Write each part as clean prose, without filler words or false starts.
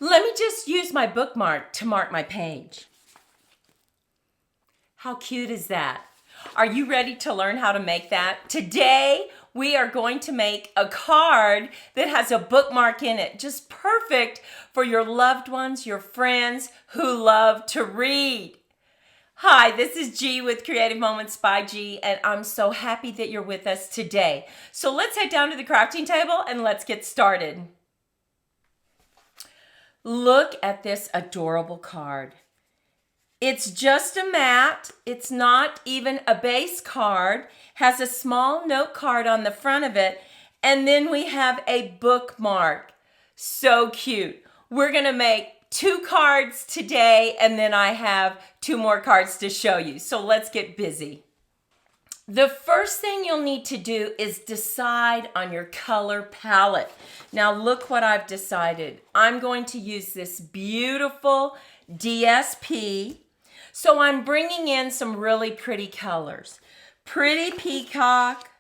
Let me just use my bookmark to mark my page. How cute is that? Are you ready to learn how to make that? Today, we are going to make a card that has a bookmark in it, just perfect for your loved ones, your friends who love to read. Hi, this is G with Creative Moments by G, and I'm so happy that you're with us today. So let's head down to the crafting table and let's get started. Look at this adorable card. It's just a mat. It's not even a base card. Has a small note card on the front of it. And then we have a bookmark. So cute. We're going to make 2 cards today, and then I have 2 more cards to show you. So let's get busy. The first thing you'll need to do is decide on your color palette. Now look what I've decided. I'm going to use this beautiful DSP. So I'm bringing in some really pretty colors. Pretty peacock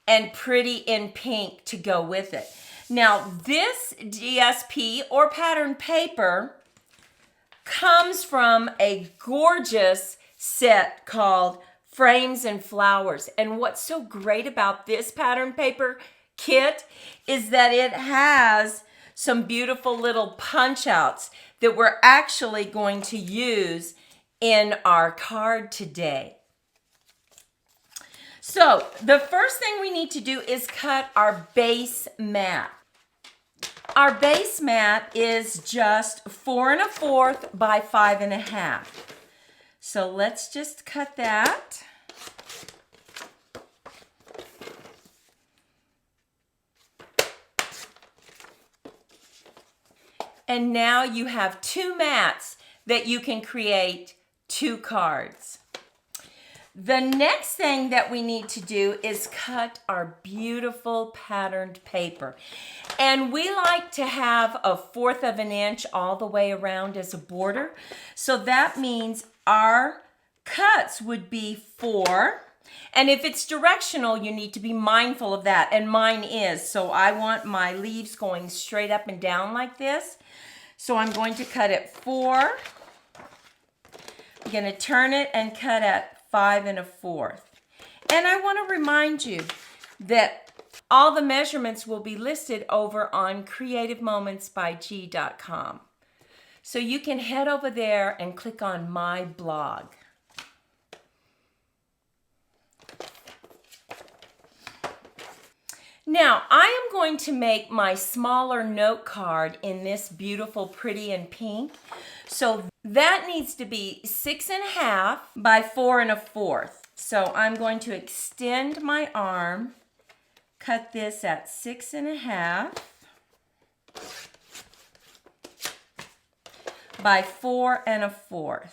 and pretty in pink to go with it. Now this DSP or pattern paper comes from a gorgeous set called Frames and Flowers. And what's so great about this pattern paper kit is that it has some beautiful little punch outs that we're actually going to use in our card today. So the first thing we need to do is cut our base mat. Our base mat is just 4 1/4 by 5 1/2. So let's just cut that. And now you have 2 mats that you can create 2 cards. The next thing that we need to do is cut our beautiful patterned paper. And we like to have 1/4 of an inch all the way around as a border. So that means our cuts would be 4. And if it's directional, you need to be mindful of that. And mine is. So I want my leaves going straight up and down like this. So I'm going to cut at 4. I'm going to turn it and cut at 5 1/4. And I want to remind you that all the measurements will be listed over on creativemomentsbyg.com. So you can head over there and click on my blog. Now, I am going to make my smaller note card in this beautiful pretty and pink. So that needs to be 6 1/2 by 4 1/4. So I'm going to extend my arm, cut this at 6 1/2 by 4 1/4.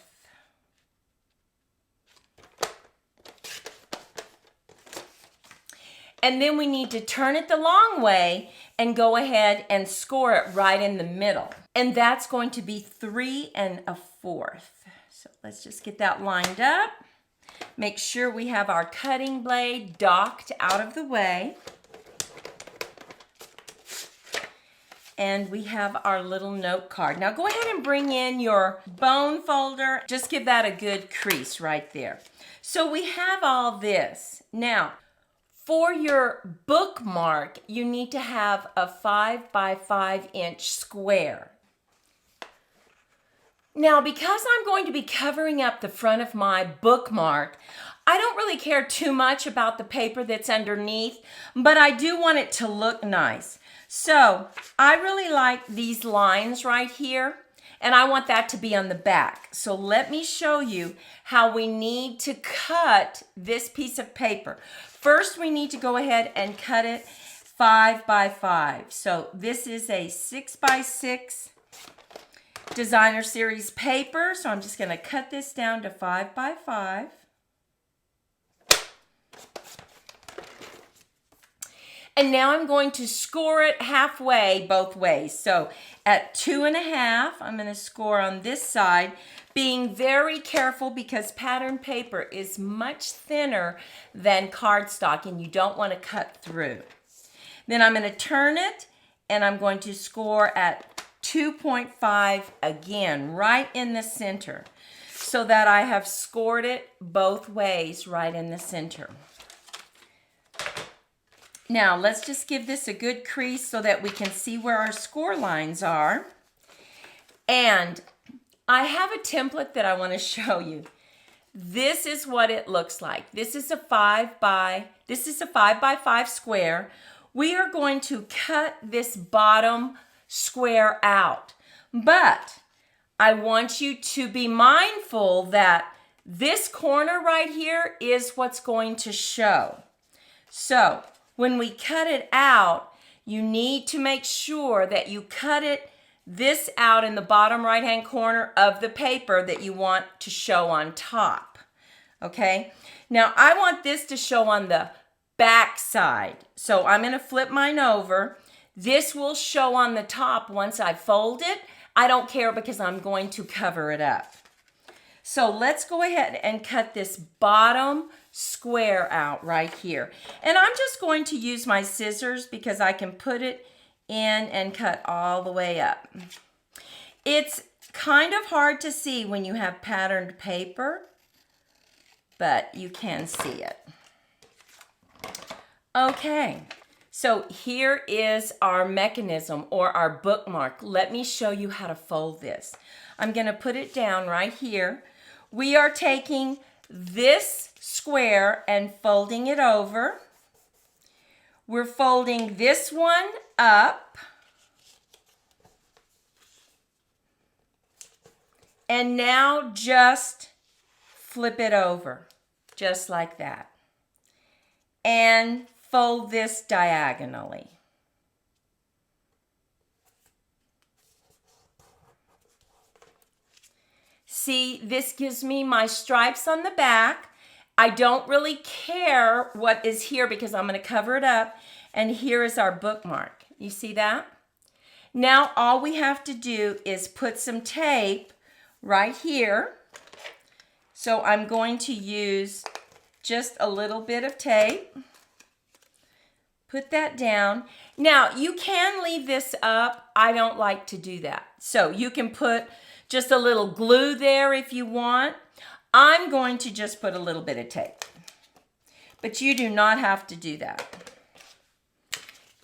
And then we need to turn it the long way and go ahead and score it right in the middle. And that's going to be 3 1/4. So let's just get that lined up. Make sure we have our cutting blade docked out of the way. And we have our little note card. Now go ahead and bring in your bone folder. Just give that a good crease right there. So we have all this. Now, for your bookmark, you need to have a 5 by 5 inch square. Now, because I'm going to be covering up the front of my bookmark, I don't really care too much about the paper that's underneath, but I do want it to look nice. So I really like these lines right here, and I want that to be on the back. So let me show you how we need to cut this piece of paper. First, we need to go ahead and cut it 5 by 5. So this is a 6 by 6 designer series paper. So I'm just going to cut this down to 5 by 5. And now I'm going to score it halfway both ways. So at 2 1/2, I'm going to score on this side, being very careful because pattern paper is much thinner than cardstock and you don't want to cut through. Then I'm going to turn it and I'm going to score at 2 2.5 again, right in the center, so that I have scored it both ways right in the center. Now, let's just give this a good crease so that we can see where our score lines are. And I have a template that I want to show you. This is what it looks like. This is a 5 by 5 square. We are going to cut this bottom square out. But I want you to be mindful that this corner right here is what's going to show. So when we cut it out, you need to make sure that you cut this out in the bottom right-hand corner of the paper that you want to show on top. Okay? Now I want this to show on the back side. So I'm going to flip mine over. This will show on the top once I fold it. I don't care because I'm going to cover it up. So let's go ahead and cut this bottom square out right here. And I'm just going to use my scissors because I can put it in and cut all the way up. It's kind of hard to see when you have patterned paper, but you can see it. Okay, so here is our mechanism or our bookmark. Let me show you how to fold this. I'm going to put it down right here. We are taking this square and folding it over. We're folding this one up. And now just flip it over, just like that. And fold this diagonally. See, this gives me my stripes on the back. I don't really care what is here because I'm going to cover it up. And here is our bookmark. You see that? Now all we have to do is put some tape right here. So I'm going to use just a little bit of tape. Put that down. Now you can leave this up. I don't like to do that. So you can put just a little glue there if you want. I'm going to just put a little bit of tape. But you do not have to do that.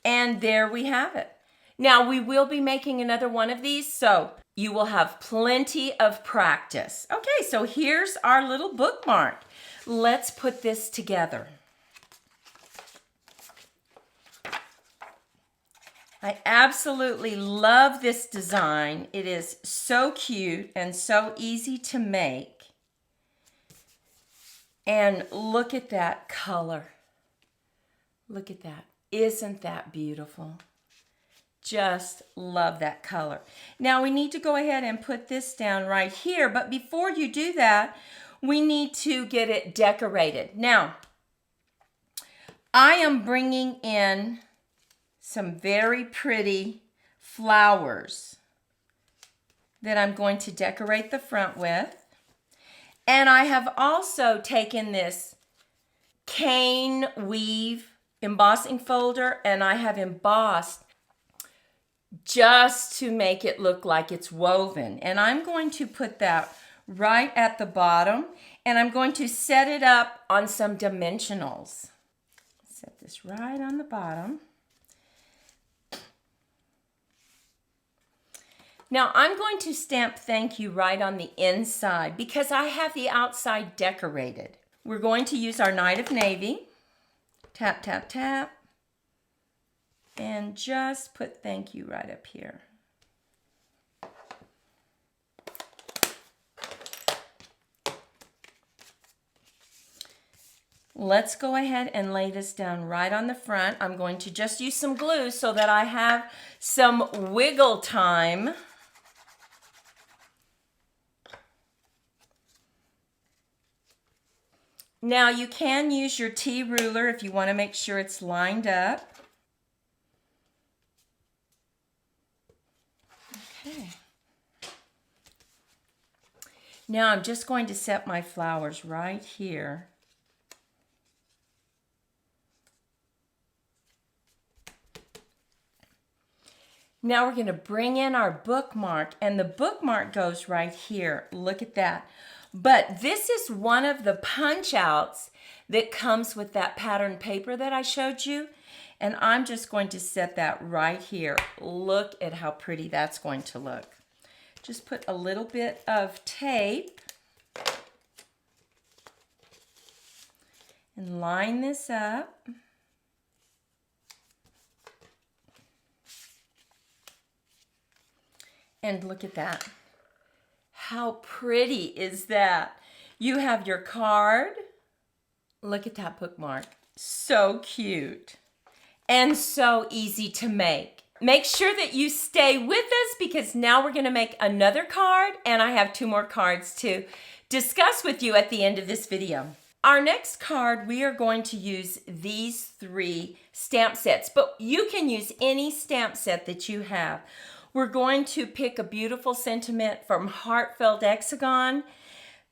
And there we have it. Now we will be making another one of these, so you will have plenty of practice. Okay, so here's our little bookmark. Let's put this together. I absolutely love this design. It is so cute and so easy to make. And look at that color. Look at that. Isn't that beautiful? Just love that color. Now we need to go ahead and put this down right here. But before you do that, we need to get it decorated. Now, I am bringing in some very pretty flowers that I'm going to decorate the front with. And I have also taken this cane weave embossing folder and I have embossed just to make it look like it's woven. And I'm going to put that right at the bottom and I'm going to set it up on some dimensionals. Set this right on the bottom. Now I'm going to stamp thank you right on the inside because I have the outside decorated. We're going to use our Night of Navy. Tap, tap, tap. And just put thank you right up here. Let's go ahead and lay this down right on the front. I'm going to just use some glue so that I have some wiggle time. Now you can use your T ruler if you want to make sure it's lined up. Okay. Now I'm just going to set my flowers right here. Now we're going to bring in our bookmark, and the bookmark goes right here. Look at that. But this is one of the punch outs that comes with that pattern paper that I showed you. And I'm just going to set that right here. Look at how pretty that's going to look. Just put a little bit of tape and line this up. And look at that. How pretty is that? You have your card. Look at that bookmark. So cute. And so easy to make. Make sure that you stay with us because now we're going to make another card, and I have 2 more cards to discuss with you at the end of this video. Our next card, we are going to use these 3 stamp sets, but you can use any stamp set that you have. We're going to pick a beautiful sentiment from Heartfelt Hexagon,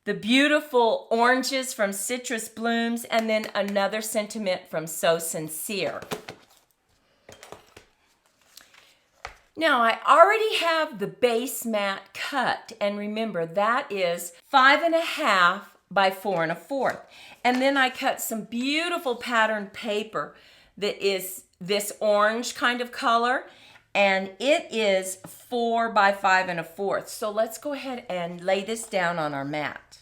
the beautiful oranges from Citrus Blooms, and then another sentiment from So Sincere. Now, I already have the base mat cut, and remember that is 5.5 by 4 1/4. And then I cut some beautiful pattern paper that is this orange kind of color, and it is 4 by 5 1/4. So let's go ahead and lay this down on our mat.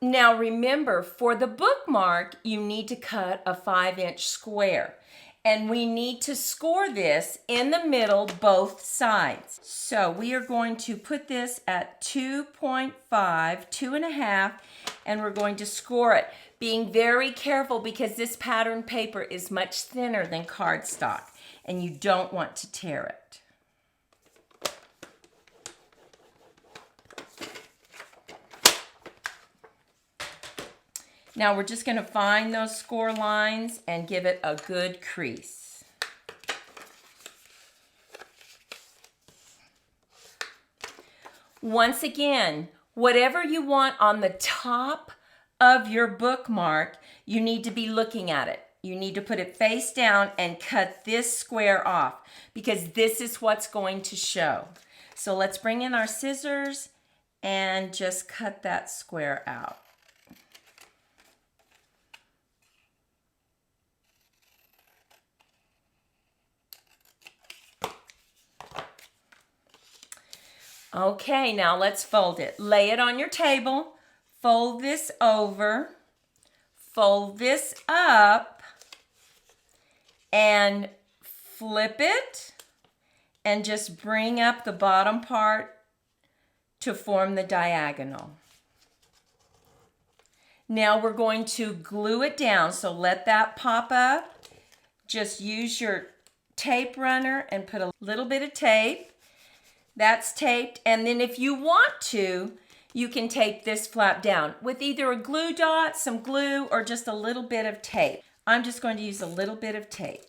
Now remember, for the bookmark, you need to cut a 5-inch square. And we need to score this in the middle, both sides. So we are going to put this at 2.5, 2.5, and we're going to score it. Being very careful because this pattern paper is much thinner than cardstock, and you don't want to tear it. Now we're just going to find those score lines and give it a good crease. Once again, whatever you want on the top of your bookmark, you need to be looking at it. You need to put it face down and cut this square off because this is what's going to show. So let's bring in our scissors and just cut that square out. Okay, now let's fold it. Lay it on your table, fold this over, fold this up, and flip it, and just bring up the bottom part to form the diagonal. Now we're going to glue it down, so let that pop up. Just use your tape runner and put a little bit of tape. That's taped, and then if you want to, you can tape this flap down with either a glue dot, some glue, or just a little bit of tape. I'm just going to use a little bit of tape.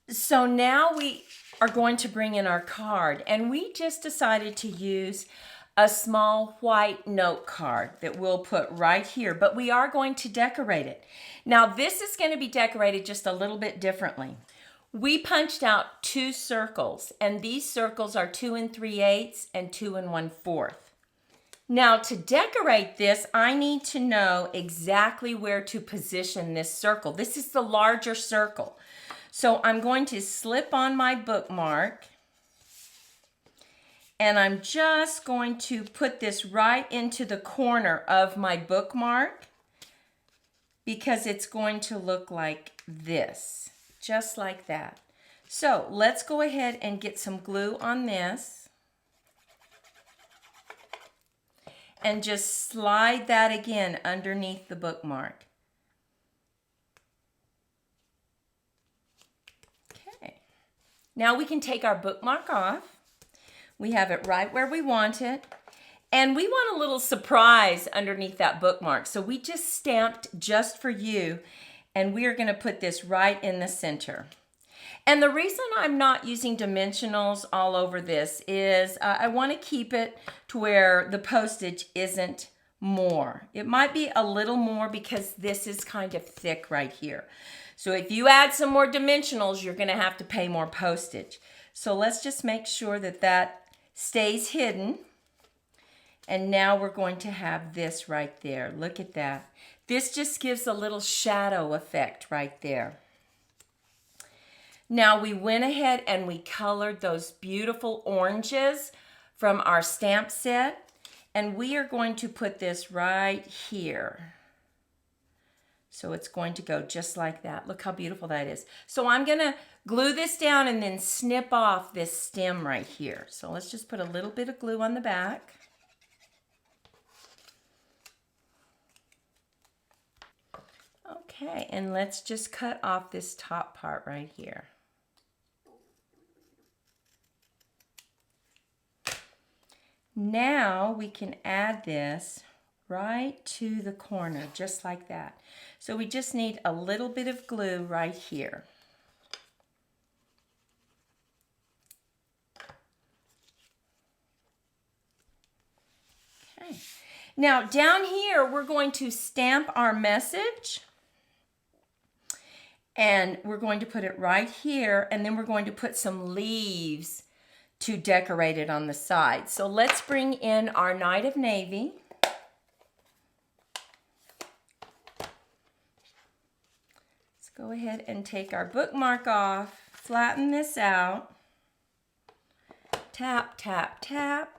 So now we are going to bring in our card, and we just decided to use a small white note card that we'll put right here, but we are going to decorate it. Now this is going to be decorated just a little bit differently. We punched out 2 circles, and these circles are 2 3/8 and 2 1/4. Now to decorate this, I need to know exactly where to position this circle. This is the larger circle. So I'm going to slip on my bookmark, and I'm just going to put this right into the corner of my bookmark because it's going to look like this. Just like that. So let's go ahead and get some glue on this and just slide that again underneath the bookmark. Okay. Now we can take our bookmark off. We have it right where we want it. And we want a little surprise underneath that bookmark. So we just stamped just for you. And we are going to put this right in the center. And the reason I'm not using dimensionals all over this is I want to keep it to where the postage isn't more. It might be a little more because this is kind of thick right here. So if you add some more dimensionals, you're going to have to pay more postage. So let's just make sure that that stays hidden. And now we're going to have this right there. Look at that. This just gives a little shadow effect right there. Now we went ahead and we colored those beautiful oranges from our stamp set. And we are going to put this right here. So it's going to go just like that. Look how beautiful that is. So I'm going to glue this down and then snip off this stem right here. So let's just put a little bit of glue on the back. Okay, and let's just cut off this top part right here. Now we can add this right to the corner, just like that. So we just need a little bit of glue right here. Okay. Now down here, we're going to stamp our message. And we're going to put it right here, and then we're going to put some leaves to decorate it on the side. So let's bring in our Night of Navy. Let's go ahead and take our bookmark off, flatten this out, tap, tap, tap.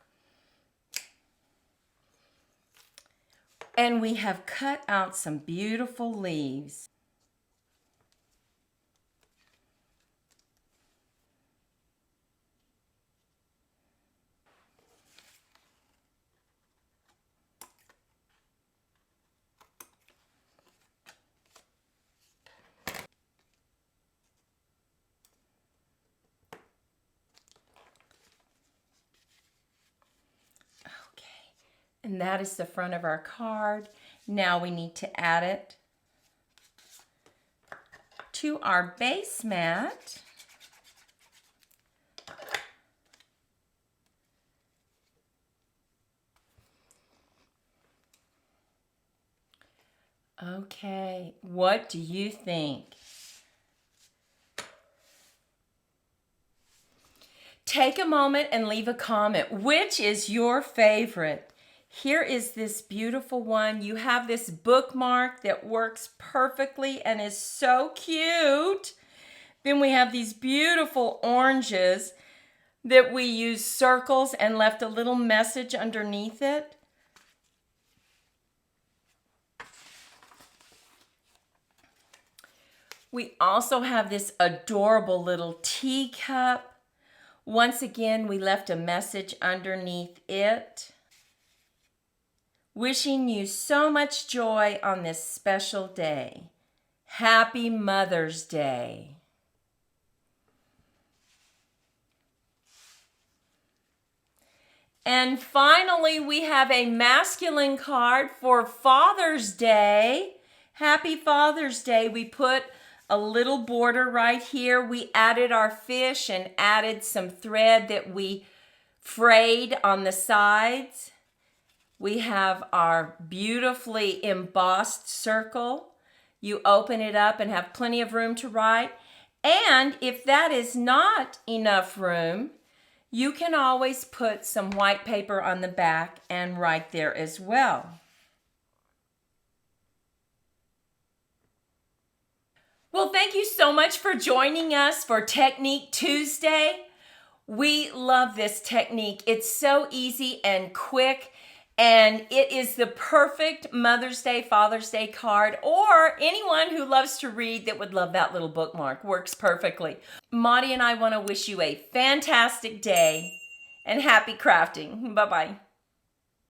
And we have cut out some beautiful leaves. And that is the front of our card. Now we need to add it to our base mat. Okay, what do you think? Take a moment and leave a comment. Which is your favorite? Here is this beautiful one. You have this bookmark that works perfectly and is so cute. Then we have these beautiful oranges that we used circles and left a little message underneath it. We also have this adorable little teacup. Once again, we left a message underneath it. Wishing you so much joy on this special day. Happy Mother's Day. And finally, we have a masculine card for Father's Day. Happy Father's Day. We put a little border right here. We added our fish and added some thread that we frayed on the sides. We have our beautifully embossed circle. You open it up and have plenty of room to write. And if that is not enough room, you can always put some white paper on the back and write there as well. Well, thank you so much for joining us for Technique Tuesday. We love this technique. It's so easy and quick. And it is the perfect Mother's Day, Father's Day card, or anyone who loves to read that would love that little bookmark. Works perfectly. Maudie and I want to wish you a fantastic day and happy crafting. Bye-bye.